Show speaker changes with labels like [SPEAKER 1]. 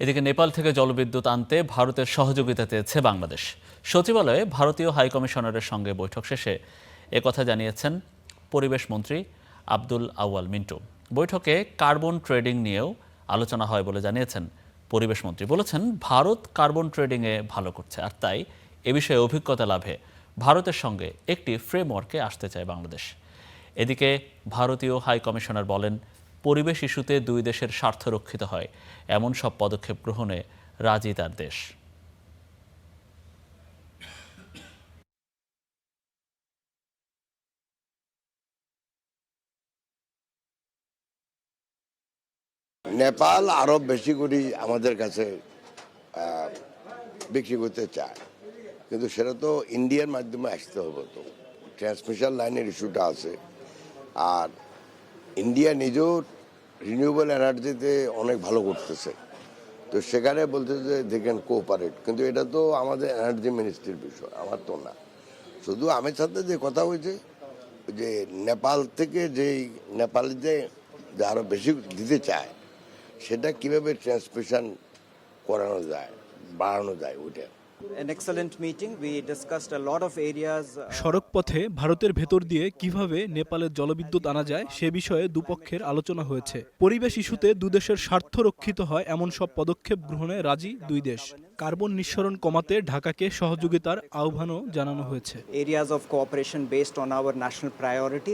[SPEAKER 1] এদিকে নেপাল থেকে জলবিদ্যুৎ আনতে ভারতের সহযোগিতা চেয়েছে বাংলাদেশ। সচিবালয়ে ভারতীয় হাইকমিশনারের সঙ্গে বৈঠক শেষে একথা জানিয়েছেন পরিবেশ মন্ত্রী আব্দুল আউয়াল মিন্টু। বৈঠকে কার্বন ট্রেডিং নিয়েও আলোচনা হয় বলে জানিয়েছেন পরিবেশ মন্ত্রী। বলেছেন, ভারত কার্বন ট্রেডিংয়ে ভালো করছে, আর তাই এ বিষয়ে অভিজ্ঞতা লাভে ভারতের সঙ্গে একটি ফ্রেমওয়ার্কে আসতে চায় বাংলাদেশ। এদিকে ভারতীয় হাইকমিশনার বলেন, পরিবেশ ইস্যুতে দুই দেশের স্বার্থ রক্ষিত হয় এমন সব পদক্ষেপ গ্রহণে রাজি তার দেশ।
[SPEAKER 2] নেপাল আরো বেশি করে আমাদের কাছে বিক্রি করতে চায়, কিন্তু সেটা তো ইন্ডিয়ার মাধ্যমে আসতে হবে। তো ট্রান্সমিশন লাইনের ইস্যুটা আছে, আর ইন্ডিয়া নিজেও রিনিউয়েবল এনার্জিতে অনেক ভালো করতেছে। তো সেখানে বলতেছে যে দে ক্যান কোঅপারেট, কিন্তু এটা তো আমাদের এনার্জি মিনিস্ট্রির বিষয়, আমার তো না। শুধু আমার সাথে যে কথা হয়েছে যে নেপাল থেকে নেপালে যে আরো বেশি দিতে চায়, সেটা কিভাবে ট্রান্সমিশন করানো যায়, বাড়ানো যায় ওইটা।
[SPEAKER 3] An excellent meeting. We discussed a lot of areas.
[SPEAKER 4] সড়কপথে ভারতের ভেতর দিয়ে কিভাবে নেপালের জলবিদ্যুৎ আনা যায় সে বিষয়ে দুপক্ষের আলোচনা হয়েছে। পরিবেশ ইস্যুতে দুদেশের স্বার্থ রক্ষিত হয় এমন সব পদক্ষেপ গ্রহণে রাজি দুই দেশ। কার্বন নিঃসরণ কমাতে ঢাকাকে সহযোগিতার আহ্বানও জানানো হয়েছে।
[SPEAKER 3] Areas of cooperation based on our national priorities.